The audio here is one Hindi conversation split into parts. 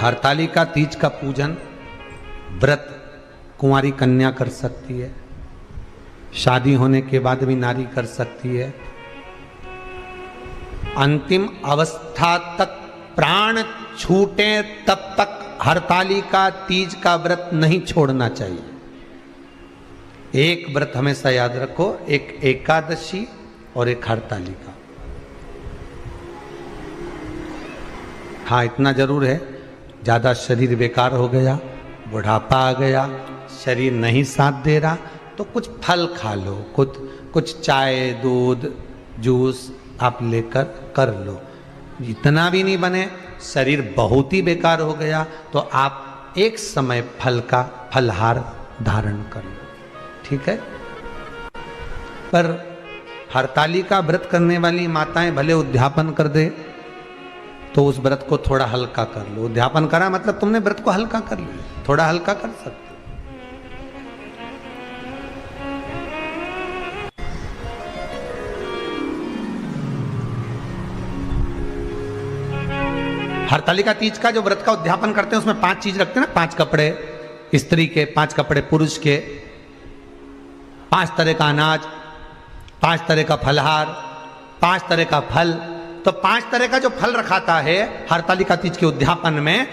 हरतालिका तीज का पूजन व्रत कुंवारी कन्या कर सकती है, शादी होने के बाद भी नारी कर सकती है। अंतिम अवस्था तक प्राण छूटे तब तक हरतालिका तीज का व्रत नहीं छोड़ना चाहिए। एक व्रत हमेशा याद रखो, एक एकादशी और एक हरतालिका। हाँ, इतना जरूर है, ज़्यादा शरीर बेकार हो गया, बुढ़ापा आ गया, शरीर नहीं साथ दे रहा, तो कुछ फल खा लो, कुछ चाय दूध जूस आप लेकर कर लो। इतना भी नहीं बने, शरीर बहुत ही बेकार हो गया, तो आप एक समय फल का फलहार धारण कर लो, ठीक है। पर हरतालिका व्रत करने वाली माताएं भले उद्यापन कर दे, तो उस व्रत को थोड़ा हल्का कर लो। उद्यापन करा मतलब तुमने व्रत को हल्का कर लिया, थोड़ा हल्का कर सकते। हरतालिका तीज का जो व्रत का उद्यापन करते हैं उसमें 5 चीज रखते हैं ना, 5 कपड़े स्त्री के, 5 कपड़े पुरुष के, 5 तरह का अनाज, 5 तरह का फलहार, 5 तरह का फल। तो 5 तरह का जो फल रखाता है हरतालिका तीज के उद्यापन में,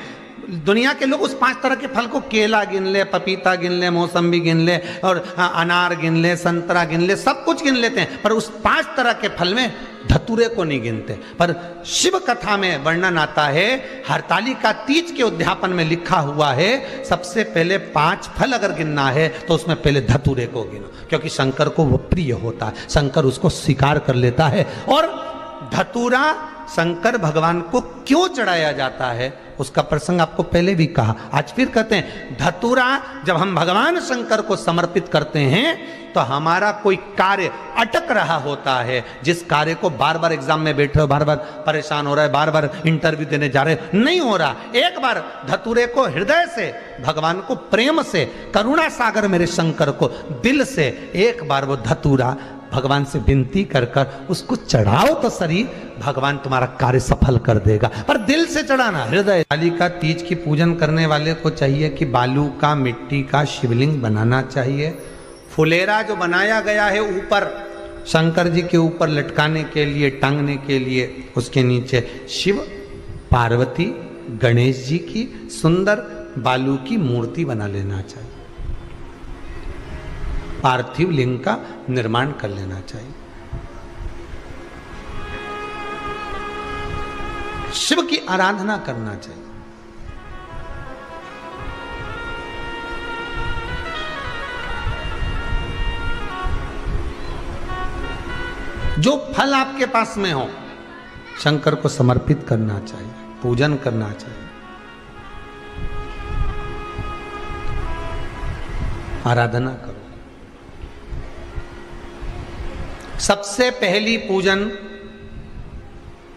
दुनिया के लोग उस 5 तरह के फल को, केला गिन ले, पपीता गिन ले, मौसम्बी गिन ले, और अनार गिन ले, संतरा गिन ले, सब कुछ गिन लेते हैं, पर उस 5 तरह के फल में धतूरे को नहीं गिनते। पर शिव कथा में वर्णन आता है, हरतालिका तीज के उद्यापन में लिखा हुआ है, सबसे पहले 5 फल अगर गिनना है तो उसमें पहले धतूरे को गिनो, क्योंकि शंकर को वो प्रिय होता है, शंकर उसको स्वीकार कर लेता है। और धतूरा शंकर भगवान को क्यों चढ़ाया जाता है उसका प्रसंग आपको पहले भी कहा, आज फिर कहते हैं। धतूरा जब हम भगवान शंकर को समर्पित करते हैं तो हमारा कोई कार्य अटक रहा होता है, जिस कार्य को बार बार एग्जाम में बैठ रहे हो, बार बार परेशान हो रहा है, बार बार इंटरव्यू देने जा रहे हो, नहीं हो रहा, एक बार धतूरे को हृदय से, भगवान को प्रेम से, करुणा सागर मेरे शंकर को दिल से एक बार वो धतूरा भगवान से विनती कर कर उसको चढ़ाओ तो सही, भगवान तुम्हारा कार्य सफल कर देगा। पर दिल से चढ़ाना, हृदय। हरतालिका तीज की पूजन करने वाले को चाहिए कि बालू का, मिट्टी का शिवलिंग बनाना चाहिए। फुलेरा जो बनाया गया है ऊपर शंकर जी के ऊपर लटकाने के लिए, टांगने के लिए, उसके नीचे शिव पार्वती गणेश जी की सुंदर बालू की मूर्ति बना लेना चाहिए, पार्थिव लिंग का निर्माण कर लेना चाहिए। शिव की आराधना करना चाहिए। जो फल आपके पास में हो शंकर को समर्पित करना चाहिए, पूजन करना चाहिए, आराधना करो। सबसे पहली पूजन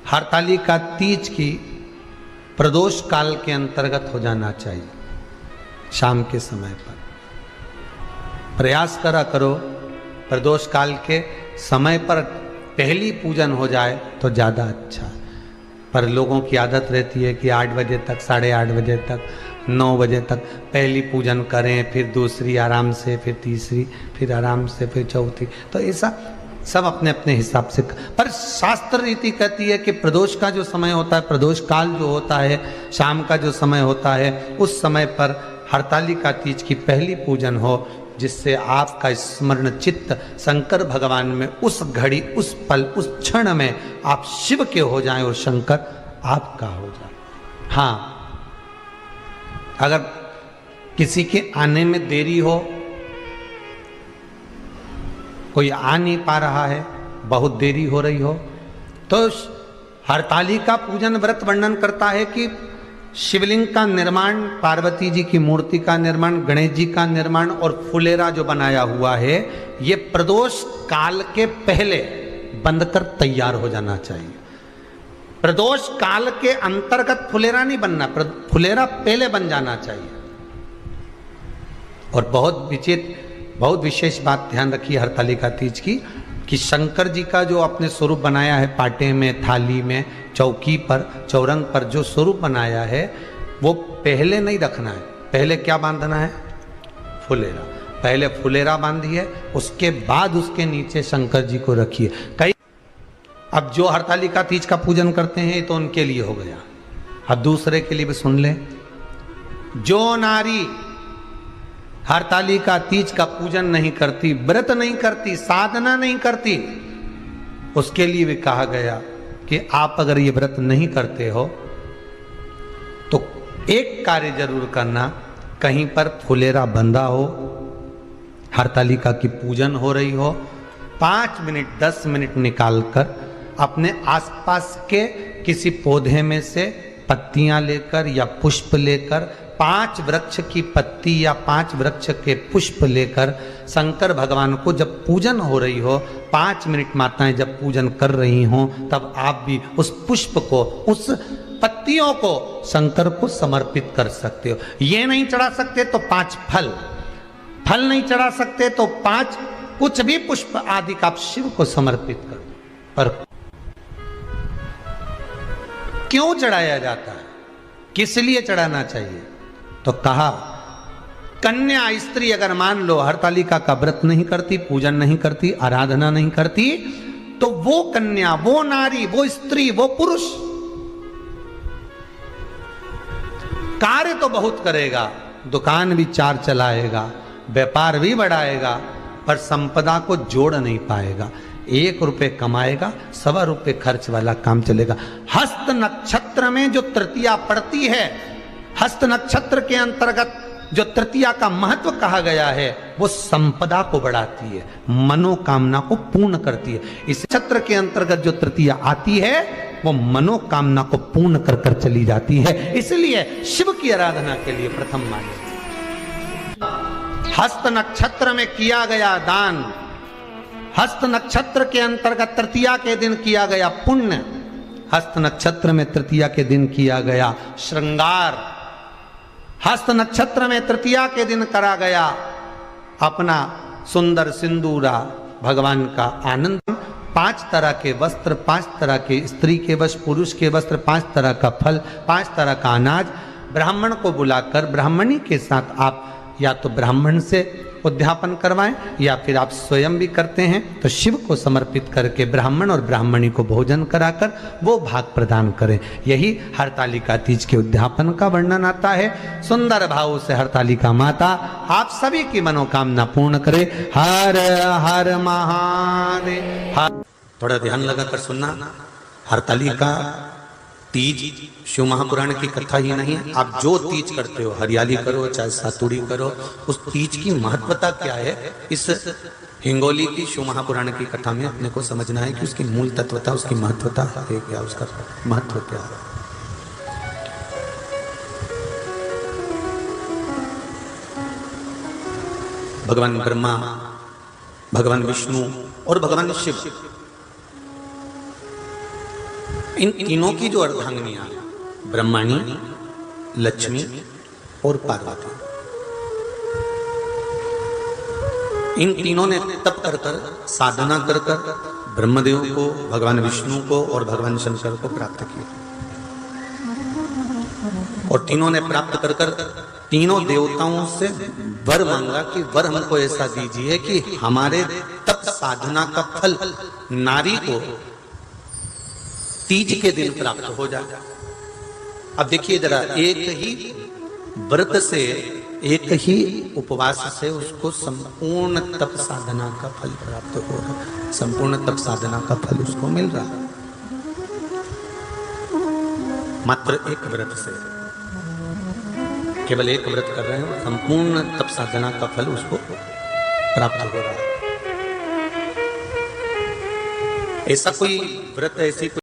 हरतालिका तीज की प्रदोष काल के अंतर्गत हो जाना चाहिए, शाम के समय पर। प्रयास करा करो प्रदोष काल के समय पर पहली पूजन हो जाए तो ज़्यादा अच्छा। पर लोगों की आदत रहती है कि 8 बजे तक, 8:30 बजे तक, 9 बजे तक पहली पूजन करें, फिर दूसरी आराम से, फिर तीसरी, फिर आराम से, फिर चौथी। तो ऐसा सब अपने अपने हिसाब से। पर शास्त्र रीति कहती है कि प्रदोष का जो समय होता है, प्रदोष काल जो होता है, शाम का जो समय होता है, उस समय पर हरतालिका तीज की पहली पूजन हो, जिससे आपका स्मरण चित्त शंकर भगवान में उस घड़ी, उस पल, उस क्षण में आप शिव के हो जाएं और शंकर आपका हो जाए। हाँ, अगर किसी के आने में देरी हो, कोई आ नहीं पा रहा है, बहुत देरी हो रही हो, तो हरतालिका पूजन व्रत वर्णन करता है कि शिवलिंग का निर्माण, पार्वती जी की मूर्ति का निर्माण, गणेश जी का निर्माण और फुलेरा जो बनाया हुआ है, ये प्रदोष काल के पहले बनकर तैयार हो जाना चाहिए। प्रदोष काल के अंतर्गत फुलेरा नहीं बनना, फुलेरा पहले बन जाना चाहिए। और बहुत विशेष बात ध्यान रखिए हरतालिका तीज की, कि शंकर जी का जो अपने स्वरूप बनाया है, पाटे में, थाली में, चौकी पर, चौरंग पर जो स्वरूप बनाया है, वो पहले नहीं रखना है। पहले क्या बांधना है? फुलेरा। पहले फुलेरा बांधिए, उसके बाद उसके नीचे शंकर जी को रखिए। कई अब जो हरतालिका तीज का पूजन करते हैं तो उनके लिए हो गया। अब दूसरे के लिए भी सुन ले। जो नारी हरतालिका तीज का पूजन नहीं करती, व्रत नहीं करती, साधना नहीं करती, उसके लिए भी कहा गया कि आप अगर ये व्रत नहीं करते हो तो एक कार्य जरूर करना, कहीं पर फुलेरा बंधा हो, हरतालिका की पूजन हो रही हो, 5 मिनट 10 मिनट निकालकर अपने आसपास के किसी पौधे में से पत्तियां लेकर या पुष्प लेकर, 5 वृक्ष की पत्ती या 5 वृक्ष के पुष्प लेकर शंकर भगवान को जब पूजन हो रही हो, 5 मिनट माताएं जब पूजन कर रही हों, तब आप भी उस पुष्प को, उस पत्तियों को शंकर को समर्पित कर सकते हो। ये नहीं चढ़ा सकते तो 5 फल नहीं चढ़ा सकते तो 5 कुछ भी पुष्प आदि का आप शिव को समर्पित करो। पर क्यों चढ़ाया जाता है, किस लिए चढ़ाना चाहिए? तो कहा कन्या स्त्री अगर मान लो हरतालिका का व्रत नहीं करती, पूजन नहीं करती, आराधना नहीं करती, तो वो कन्या, वो नारी, वो स्त्री, वो पुरुष कार्य तो बहुत करेगा, दुकान भी 4 चलाएगा, व्यापार भी बढ़ाएगा, पर संपदा को जोड़ नहीं पाएगा। 1 रुपए कमाएगा, 1.25 रुपए खर्च वाला काम चलेगा। हस्त नक्षत्र में जो तृतीया पड़ती है, हस्त नक्षत्र के अंतर्गत जो तृतीया का महत्व कहा गया है, वो संपदा को बढ़ाती है, मनोकामना को पूर्ण करती है। इस नक्षत्र के अंतर्गत जो तृतीया आती है वो मनोकामना को पूर्ण कर कर चली जाती है। इसलिए शिव की आराधना के लिए प्रथम मान्य हस्त नक्षत्र में किया गया दान, हस्त नक्षत्र के अंतर्गत तृतीया के दिन किया गया पुण्य, हस्त नक्षत्र में तृतीया के दिन किया गया श्रृंगार, हस्त नक्षत्र में तृतीया के दिन करा गया अपना सुंदर सिंदूरा, भगवान का आनंद, 5 तरह के वस्त्र, 5 तरह के स्त्री के वस्त्र, पुरुष के वस्त्र, 5 तरह का फल, 5 तरह का अनाज, ब्राह्मण को बुलाकर ब्राह्मणी के साथ आप या तो ब्राह्मण से उद्यापन करवाएं या फिर आप स्वयं भी करते हैं तो शिव को समर्पित करके ब्राह्मण और ब्राह्मणी को भोजन कराकर वो भाग प्रदान करें। यही हरतालिका तीज के उद्यापन का वर्णन आता है। सुंदर भाव से हरतालिका माता आप सभी की मनोकामना पूर्ण करे। हर हर महादेव। थोड़ा ध्यान लगाकर सुनना, हरतालिका तीज शिव महापुराण की कथा ही नहीं है। आप जो तीज करते हो, हरियाली करो चाहे सातुड़ी करो, उस तीज की महत्वता क्या है, इस हिंगोली की शिव महापुराण की कथा में अपने को समझना है कि उसकी मूल तत्वता, उसकी महत्वता है क्या, उसका महत्व क्या है। भगवान ब्रह्मा, भगवान विष्णु और भगवान शिव, इन तीनों की जो अर्धांगिनियां, ब्रह्माणी, लक्ष्मी और पार्वती, इन तीनों ने तप कर कर, साधना कर कर ब्रह्मदेव को, भगवान विष्णु को और भगवान शंकर को प्राप्त किया। और तीनों ने प्राप्त कर कर तीनों देवताओं से वर मांगा कि वर हमको ऐसा दीजिए कि हमारे तप साधना का फल नारी को तीज के दिन प्राप्त हो जाए। अब देखिए जरा, एक ही व्रत से, एक ही उपवास से उसको संपूर्ण तप साधना का फल प्राप्त हो रहा है, संपूर्ण तप साधना का फल उसको मिल रहा है। मात्र एक व्रत से, केवल एक व्रत कर रहे हैं, संपूर्ण तप साधना का फल उसको प्राप्त हो रहा है। ऐसा कोई व्रत, ऐसी